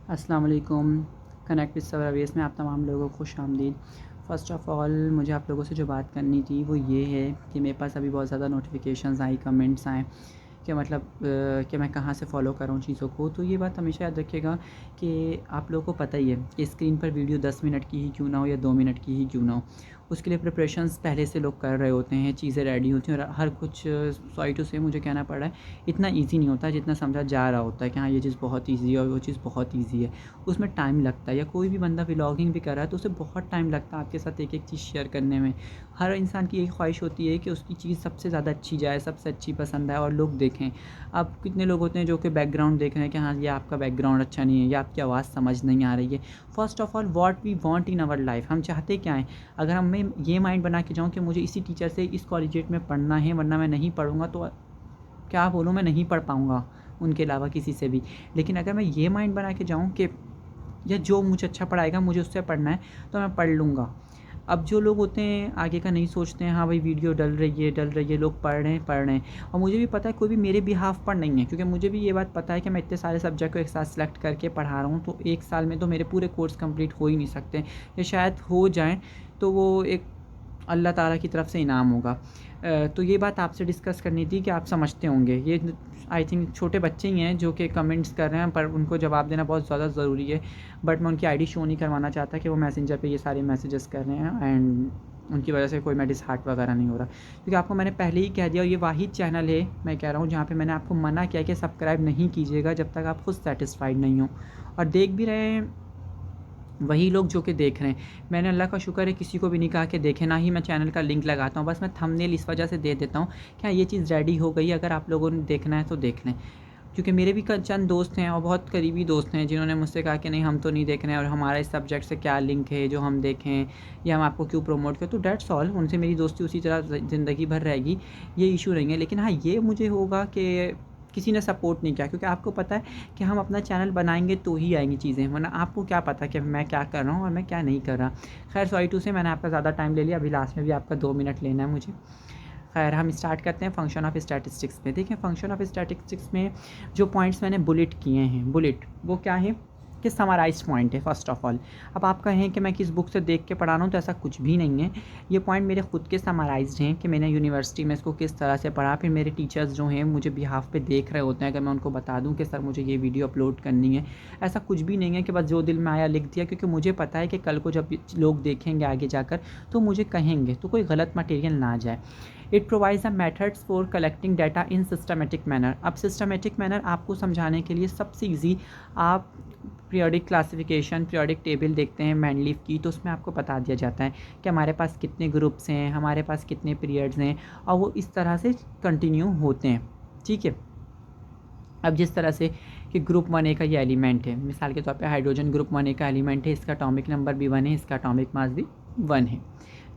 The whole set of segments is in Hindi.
अस्सलाम वालेकुम। कनेक्ट विद सवरावेस में आप तमाम लोगों को खुश आमदीद। फ़र्स्ट ऑफ़ ऑल मुझे आप लोगों से जो बात करनी थी वो ये है कि मेरे पास अभी बहुत ज़्यादा नोटिफ़िकेशंस आई, कमेंट्स आए कि मतलब कि मैं कहाँ से फ़ॉलो कर रहा हूँ चीज़ों को। तो ये बात हमेशा याद रखिएगा कि आप लोगों को पता ही है कि स्क्रीन पर वीडियो 10 मिनट की ही क्यों ना हो या 2 मिनट की ही क्यों ना हो, उसके लिए प्रिपरेशंस पहले से लोग कर रहे होते हैं, चीज़ें रेडी होती हैं और हर कुछ सॉरी टू से मुझे कहना पड़ रहा है, इतना ईज़ी नहीं होता जितना समझा जा रहा होता है कि हाँ ये चीज़ बहुत ईज़ी है और वो चीज़ बहुत ईज़ी है। उसमें टाइम लगता है, या कोई भी बंदा व्लॉगिंग भी कर रहा है तो उसे बहुत टाइम लगता है आपके साथ एक-एक चीज़ शेयर करने में। हर इंसान की यही ख्वाहिश होती है कि उसकी चीज़ सबसे ज़्यादा अच्छी जाए, सबसे अच्छी पसंद आए और लोग देखें। अब कितने लोग होते हैं जो कि बैकग्राउंड देख रहे हैं कि हाँ, ये आपका बैकग्राउंड अच्छा नहीं है या आपकी आवाज़ समझ नहीं आ रही है। First of all what we want in our life, हम चाहते क्या हैं? अगर हम मैं ये माइंड बना के जाऊँ कि मुझे इसी टीचर से इस कॉलेजिएट में पढ़ना है वरना मैं नहीं पढ़ूँगा, तो क्या बोलूँ, मैं नहीं पढ़ पाऊँगा उनके अलावा किसी से भी। लेकिन अगर मैं ये माइंड बना के जाऊँ कि या जो मुझे अच्छा पढ़ाएगा मुझे उससे पढ़ना है तो मैं पढ़ लूँगा। अब जो लोग होते हैं आगे का नहीं सोचते हैं, हाँ भाई वीडियो डल रही है, लोग पढ़ रहे हैं और मुझे भी पता है कोई भी मेरे बिहाफ़ पर नहीं है, क्योंकि मुझे भी ये बात पता है कि मैं इतने सारे सब्जेक्ट को एक साथ सेलेक्ट करके पढ़ा रहा हूँ, तो 1 साल में तो मेरे पूरे कोर्स कंप्लीट हो ही नहीं सकते, या शायद हो जाएँ तो वो एक अल्लाह ताला की तरफ से इनाम होगा। तो ये बात आपसे डिस्कस करनी थी कि आप समझते होंगे, ये आई थिंक छोटे बच्चे ही हैं जो कि कमेंट्स कर रहे हैं, पर उनको जवाब देना बहुत ज़्यादा ज़रूरी है। बट मैं उनकी आईडी शो नहीं करवाना चाहता कि वो मैसेंजर पे ये सारे मैसेजेस कर रहे हैं एंड उनकी वजह से कोई मैं डिसहार्ट वगैरह नहीं हो रहा, क्योंकि आपको मैंने पहले ही कह दिया और ये वाहिद चैनल है, मैं कह रहा हूँ, जहाँ पे मैंने आपको मना किया कि सब्सक्राइब नहीं कीजिएगा जब तक आप खुद सैटिस्फाइड नहीं हो। और देख भी रहे हैं वही लोग जो कि देख रहे हैं। मैंने अल्लाह का शुक्र है किसी को भी नहीं कहा कि देखें, ना ही मैं चैनल का लिंक लगाता हूँ, बस मैं थंबनेल इस वजह से दे देता हूँ कि हाँ ये चीज़ रेडी हो गई, अगर आप लोगों ने देखना है तो देख लें। क्योंकि मेरे भी चंद दोस्त हैं और बहुत करीबी दोस्त हैं जिन्होंने मुझसे कहा कि नहीं हम तो नहीं देख रहे हैं और हमारा इस सब्जेक्ट से क्या लिंक है जो हम देखें या हम आपको क्यों प्रमोट करें, तो डेट्स ऑल, उनसे मेरी दोस्ती उसी तरह ज़िंदगी भर रहेगी, ये इशू नहीं है। लेकिन हाँ, ये मुझे होगा कि किसी ने सपोर्ट नहीं किया, क्योंकि आपको पता है कि हम अपना चैनल बनाएंगे तो ही आएंगी चीज़ें, वरना आपको क्या पता कि मैं क्या कर रहा हूँ और मैं क्या नहीं कर रहा। खैर सॉरी टू से मैंने आपका ज़्यादा टाइम ले लिया, अभी लास्ट में भी आपका 2 मिनट लेना है मुझे। खैर हम स्टार्ट करते हैं फंक्शन ऑफ स्टैटिस्टिक्स में। देखिए फंक्शन ऑफ स्टैटिस्टिक्स में जो पॉइंट्स मैंने बुलेट किए हैं, बुलेट वो क्या है कि समराइज़ पॉइंट है फ़र्स्ट ऑफ़ ऑल। अब आप कहें कि मैं किस बुक से देख के पढ़ा रहा हूँ, तो ऐसा कुछ भी नहीं है। ये पॉइंट मेरे खुद के समराइज़्ड हैं कि मैंने यूनिवर्सिटी में इसको किस तरह से पढ़ा, फिर मेरे टीचर्स जो हैं मुझे बिहाफ़ पे देख रहे होते हैं, अगर मैं उनको बता दूँ कि सर मुझे ये वीडियो अपलोड करनी है। ऐसा कुछ भी नहीं है कि बस जो दिल में आया लिख दिया, क्योंकि मुझे पता है कि कल को जब लोग देखेंगे आगे जाकर तो मुझे कहेंगे, तो कोई गलत मटेरियल ना जाए। It provides a methods for collecting data in systematic manner. अब सिस्टमेटिक मैनर आपको समझाने के लिए सबसे ईजी, आप पीरियोडिक क्लासिफिकेशन, पीरियोडिक टेबल देखते हैं मैनलीफ की, तो उसमें आपको बता दिया जाता है कि हमारे पास कितने ग्रुप्स हैं, हमारे पास कितने पीरियड्स हैं, और वो इस तरह से कंटिन्यू होते हैं। ठीक है। अब जिस तरह से कि ग्रुप 1A का ये एलिमेंट है, मिसाल के तौर पे हाइड्रोजन ग्रुप 1A का एलिमेंट है, इसका एटॉमिक नंबर भी 1 है, इसका एटॉमिक मास भी 1 है।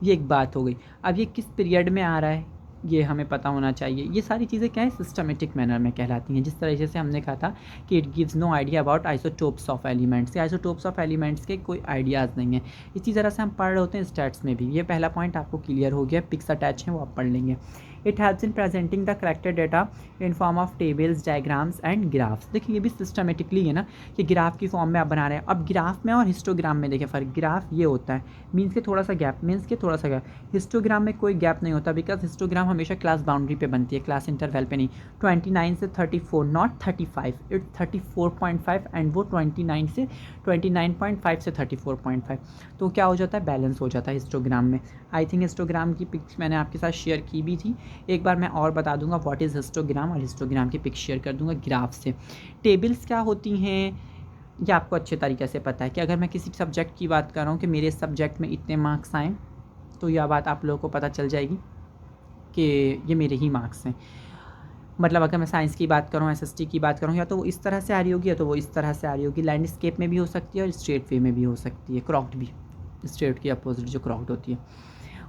ये एक बात हो गई। अब ये किस पीरियड में आ रहा है ये हमें पता होना चाहिए। ये सारी चीज़ें क्या है, सिस्टमेटिक मैनर में कहलाती हैं। जिस तरीके से हमने कहा था कि it gives no idea about isotopes of elements, isotopes of elements के कोई आइडियाज़ नहीं है। इसी तरह से हम पढ़ रहे होते हैं स्टैट्स में भी। ये पहला पॉइंट आपको क्लियर हो गया, पिक्स अटैच हैं वो आप पढ़ लेंगे। It helps in presenting the collected data in form of tables, diagrams and graphs. देखिए ये भी सिस्टमेटिकली है ना, कि ग्राफ की फॉर्म में आप बना रहे हैं। अब ग्राफ में और हिस्टोग्राम में देखिए फ़र्क, ग्राफ ये होता है मीन्स के थोड़ा सा गैप, मीन्स के थोड़ा सा गैप। हिस्टोग्राम में कोई गैप नहीं होता, बिकॉज हिस्टोग्राम हमेशा क्लास बाउंड्री पे बनती है, क्लास इंटरवल पे नहीं। 29 से 34 नॉट 35, इट्स 34.5 एंड वो 29 से 29.5 से 34.5, तो क्या हो जाता है, बैलेंस हो जाता है हिस्टोग्राम में। आई थिंक हिस्टोग्राम की पिक्स मैंने आपके साथ शेयर की भी थी, एक बार मैं और बता दूंगा व्हाट इज़ हिस्टोग्राम, और हिस्टोग्राम की पिक शेयर कर दूंगा ग्राफ से। टेबल्स क्या होती हैं ये आपको अच्छे तरीके से पता है कि अगर मैं किसी सब्जेक्ट की बात कर रहा हूँ कि मेरे सब्जेक्ट में इतने मार्क्स आएँ, तो यह बात आप लोगों को पता चल जाएगी कि ये मेरे ही मार्क्स हैं। मतलब अगर मैं साइंस की बात करूँ, एसएसटी की बात करूँ, या तो वो इस तरह से आ रही होगी या तो वो इस तरह से आ रही होगी। लैंडस्केप में भी हो सकती है और स्ट्रेट वे में भी हो सकती है, क्रॉक्ड भी, स्ट्रेट की अपोजिट जो क्रॉक्ड होती है।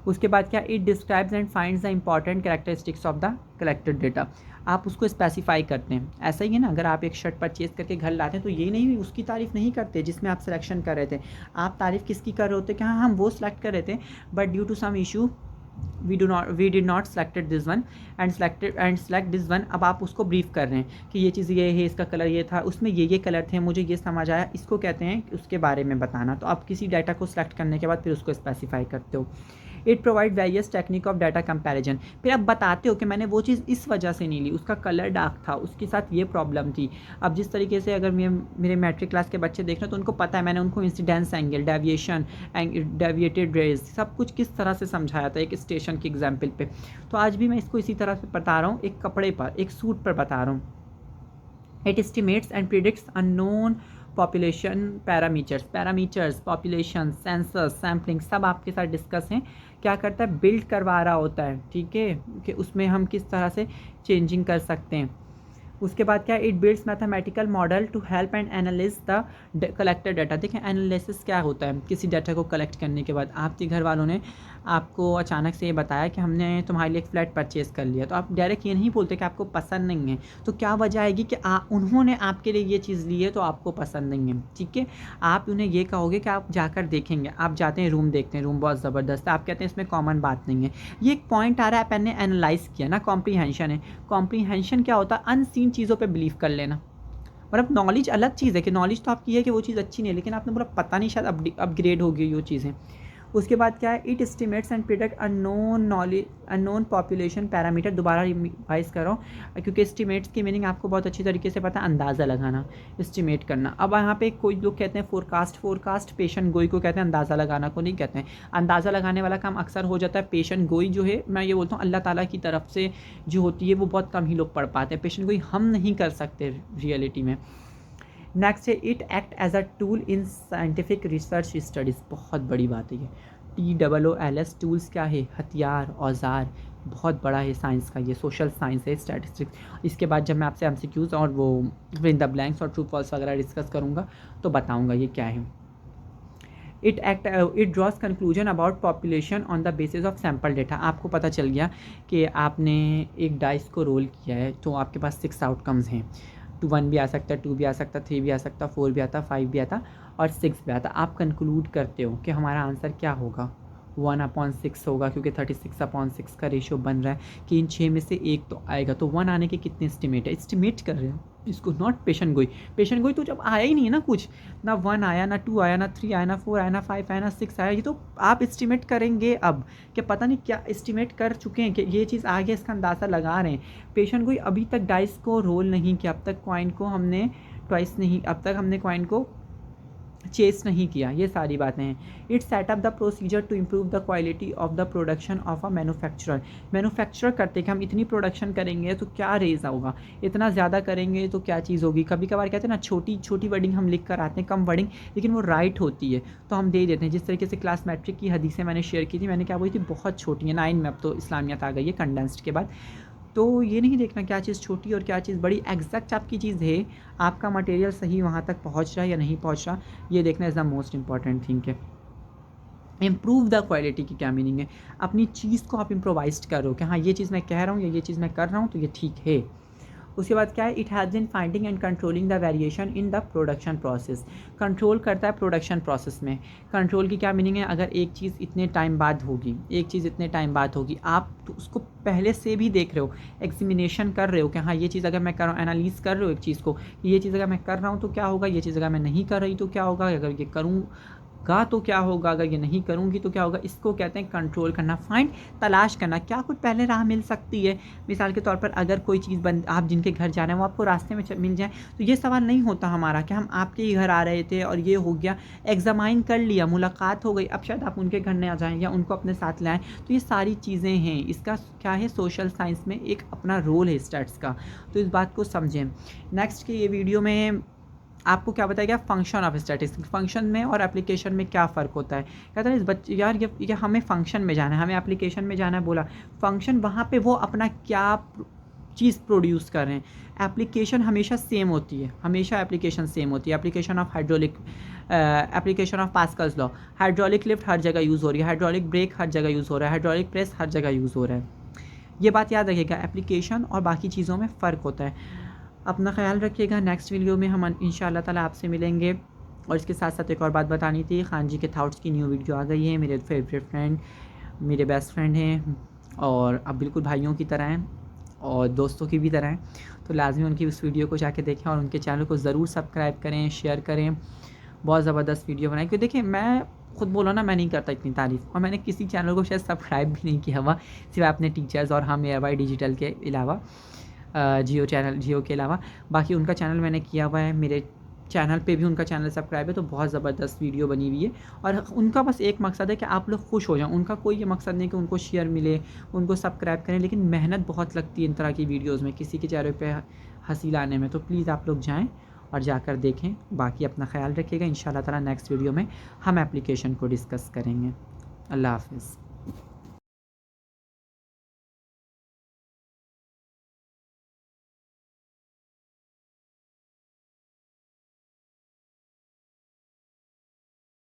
उसके बाद क्या, it describes and finds the important characteristics of the collected data. आप उसको स्पेसिफाई करते हैं। ऐसा ही है ना, अगर आप एक शर्ट परचेज करके घर लाते हैं तो ये नहीं उसकी तारीफ़ नहीं करते जिसमें आप सिलेक्शन कर रहे थे, आप तारीफ़ किसकी कर रहे होते कि हाँ हम वो सिलेक्ट कर रहे थे, but due to some issue we did not selected this one and select this one. अब आप उसको ब्रीफ कर रहे हैं कि ये चीज़ ये है, इसका कलर ये था, उसमें ये कलर थे, मुझे ये समझ आया, इसको कहते हैं कि उसके बारे में बताना। तो आप किसी डाटा को सिलेक्ट करने के बाद फिर उसको स्पेसिफाई करते हो। It provide various technique of data comparison. फिर आप बताते हो कि मैंने वो चीज़ इस वजह से नहीं ली, उसका कलर डार्क था, उसके साथ ये प्रॉब्लम थी। अब जिस तरीके से अगर मेरे मैट्रिक क्लास के बच्चे देख रहे हैं तो उनको पता है, मैंने उनको incidence angle, deviation, deviated rays, सब कुछ किस तरह से समझाया था एक स्टेशन की एग्जाम्पल पे। तो आज भी मैं इसको इसी तरह से बता रहा हूँ, एक कपड़े पर, एक सूट पर बता रहा हूँ। It estimates and predicts unknown population parameters, population, census, sampling, सब आपके साथ डिस्कस हैं। क्या करता है, बिल्ड करवा रहा होता है, ठीक है, कि उसमें हम किस तरह से चेंजिंग कर सकते हैं। उसके बाद क्या, it builds mathematical model to help and analyse the collected data. देखें एनालिसिस क्या होता है, किसी डाटा को कलेक्ट करने के बाद आपके घर वालों ने आपको अचानक से ये बताया कि हमने तुम्हारे लिए एक फ़्लैट परचेज़ कर लिया, तो आप डायरेक्ट ये नहीं बोलते कि आपको पसंद नहीं है। तो क्या वजह आएगी कि उन्होंने आपके लिए ये चीज़ ली है तो आपको पसंद नहीं है, ठीक है। आप उन्हें ये कहोगे कि आप जाकर देखेंगे, आप जाते हैं रूम देखते हैं, रूम बहुत ज़बरदस्त है, आप कहते हैं इसमें कॉमन बात नहीं है। ये एक पॉइंट आ रहा है, आपने एनालाइज़ किया ना, कॉम्प्रीहेंशन है। कॉम्प्रीहेंशन क्या होता है, अनसीन चीज़ों पे बिलीव कर लेना। मतलब नॉलेज अलग चीज़ है कि नॉलेज तो आपकी है कि वो चीज़ अच्छी नहीं है, लेकिन आपने बोला पता नहीं शायद अपग्रेड हो गई वो चीज़ें। उसके बाद क्या है, it estimates and predict unknown population parameter. दोबारा रिवाइज कर रहा हूँ क्योंकि एस्टिमेट्स की मीनिंग आपको बहुत अच्छी तरीके से पता है, अंदाज़ा लगाना, एस्टिमेट करना। अब यहाँ पे कोई लोग कहते हैं फोरकास्ट पेशेंट गोई को कहते हैं, अंदाज़ा लगाना को नहीं कहते हैं। अंदाज़ा लगाने वाला काम अक्सर हो जाता है, पेशेंट गोई जो है, मैं ये बोलता हूँ अल्लाह ताला की तरफ से जो होती है वो बहुत कम ही लोग पढ़ पाते हैं। पेशेंट गोई हम नहीं कर सकते रियलिटी में। नेक्स्ट है, it act as a tool in scientific research studies. बहुत बड़ी बात है ये, TOOLS, टूल्स क्या है, हथियार, औजार, बहुत बड़ा है साइंस का, ये सोशल साइंस है, स्टैटिस्टिक्स। इसके बाद जब मैं आपसे MCQs और वो फिल इन द ब्लैंक्स और ट्रू फॉल्स वगैरह डिस्कस करूँगा तो बताऊँगा ये क्या है। It draws conclusion about population on the basis of sample data. आपको पता चल गया कि आपने एक डाइस को रोल किया है तो आपके पास 6 आउटकम्स हैं। 1 भी आ सकता है, 2 भी आ सकता, 3 भी आ सकता, 4 भी आता, 5 भी आता और 6 भी आता। आप कंक्लूड करते हो कि हमारा आंसर क्या होगा, 1/6 होगा, क्योंकि 36/6 का रेशियो बन रहा है कि इन 6 में से एक तो आएगा। तो 1 आने के कितने एस्टिमेट है, एस्टिमेट कर रहे हो इसको, नॉट पेशेंट गोई तो जब आया ही नहीं है ना, कुछ ना 1 आया, ना 2 आया, ना 3 आया, ना 4 आया, ना 5 आया, ना 6 आया। ये तो आप एस्टिमेट करेंगे अब कि पता नहीं क्या एस्टिमेट कर चुके हैं कि ये चीज़ आगे, इसका अंदाज़ा लगा रहे हैं। पेशेंट गोई अभी तक डाइस को रोल नहीं किया, अब तक कॉइन को हमने कॉइन को चेस नहीं किया, ये सारी बातें हैं। It set up the procedure to improve the quality of the production of a manufacturer करते कि हम इतनी प्रोडक्शन करेंगे तो क्या रेज होगा, इतना ज़्यादा करेंगे तो क्या चीज़ होगी। कभी कभार कहते हैं ना, छोटी छोटी वर्डिंग हम लिख कर आते हैं, कम वर्डिंग, लेकिन वो राइट होती है तो हम दे देते हैं। जिस तरीके से क्लास मैट्रिक की हदीसें मैंने शेयर की थी, मैंने क्या बोली थी, बहुत छोटी है, 9 में, अब तो इस्लामियत आ गई है कंडेंस्ड के बाद। तो ये नहीं देखना क्या चीज़ छोटी और क्या चीज़ बड़ी, एग्जैक्ट आपकी चीज़ है, आपका मटेरियल सही वहाँ तक पहुँच रहा है या नहीं पहुँच रहा, ये देखना is the most important thing है। इम्प्रूव द क्वालिटी की क्या मीनिंग है, अपनी चीज़ को आप इम्प्रोवाइज करो कि हाँ ये चीज़ मैं कह रहा हूँ या ये चीज़ मैं कर रहा हूँ तो ये ठीक है। उसके बाद क्या है, it has been finding and controlling the variation in the production process. Control करता है प्रोडक्शन प्रोसेस में। कंट्रोल की क्या मीनिंग है, अगर एक चीज़ इतने टाइम बाद होगी, आप तो उसको पहले से भी देख रहे हो, एग्जामिनेशन कर रहे हो कि हाँ ये चीज़ अगर मैं कर रहा हूँ, एनालिस कर रहे हो एक चीज़ को, ये चीज़ अगर मैं कर रहा हूँ तो क्या होगा, ये चीज़ अगर मैं नहीं कर रही तो क्या होगा, अगर ये करूँगा तो क्या होगा, अगर ये नहीं करूँगी तो क्या होगा। इसको कहते हैं कंट्रोल करना। फाइंड, तलाश करना, क्या कुछ पहले राह मिल सकती है। मिसाल के तौर पर अगर कोई चीज़ आप जिनके घर जा रहे हैं वो आपको रास्ते में मिल जाए तो ये सवाल नहीं होता हमारा कि हम आपके ही घर आ रहे थे और ये हो गया, एग्जामाइन कर लिया, मुलाकात हो गई, अब शायद आप उनके घर न आ जाएँ या उनको अपने साथ लाएँ। तो ये सारी चीज़ें हैं, इसका क्या है, सोशल साइंस में एक अपना रोल है स्टैट्स का, तो इस बात को समझें। नेक्स्ट के ये वीडियो में आपको क्या बताया गया, फंक्शन ऑफ स्टैटिस्टिक्स, फंक्शन में और एप्लीकेशन में क्या फ़र्क होता है। कहता है इस बच्चे यार ये हमें फंक्शन में जाना है, हमें एप्लीकेशन में जाना है, बोला फंक्शन वहाँ पे वो अपना क्या चीज़ प्रोड्यूस कर रहे हैं। एप्लीकेशन हमेशा सेम होती है, application of hydraulic, application of Pascal's law, hydraulic lift हर जगह यूज़ हो रही है, हाइड्रोलिक ब्रेक हर जगह यूज़ हो रहा है, हाइड्रोलिक प्रेस हर जगह यूज़ हो रहा है। ये बात याद रखिएगा, एप्लीकेशन और बाकी चीज़ों में फ़र्क होता है। अपना ख्याल रखिएगा। नेक्स्ट वीडियो में हम इंशाअल्लाह ताला आपसे मिलेंगे। और इसके साथ साथ एक और बात बतानी थी, खान जी के थाट्स की न्यू वीडियो आ गई है, मेरे फेवरेट फ्रेंड मेरे बेस्ट फ्रेंड हैं और अब बिल्कुल भाइयों की तरह हैं और दोस्तों की भी तरह हैं। तो लाज़मी उनकी उस वीडियो को जाके देखें और उनके चैनल को ज़रूर सब्सक्राइब करें, शेयर करें। बहुत ज़बरदस्त वीडियो बनाई, क्योंकि देखिए मैं खुद बोला ना, मैं नहीं करता इतनी तारीफ़, और मैंने किसी चैनल को शायद सब्सक्राइब भी नहीं किया हुआ सिवाय अपने टीचर्स और हम एयर वाई डिजिटल के अलावा, जियो के अलावा। बाकी उनका चैनल मैंने किया हुआ है, मेरे चैनल पे भी उनका चैनल सब्सक्राइब है। तो बहुत ज़बरदस्त वीडियो बनी हुई है और उनका बस एक मकसद है कि आप लोग खुश हो जाओ। उनका कोई ये मकसद नहीं कि उनको शेयर मिले, उनको सब्सक्राइब करें, लेकिन मेहनत बहुत लगती है इन तरह की वीडियोज़ में, किसी के चेहरे पे हंसी लाने में। तो प्लीज़ आप लोग जाएँ और जाकर देखें। बाकी अपना ख़्याल रखिएगा। इंशाल्लाह ताला नेक्स्ट वीडियो में हम एप्लीकेशन को डिस्कस करेंगे। अल्लाह हाफ़िज़।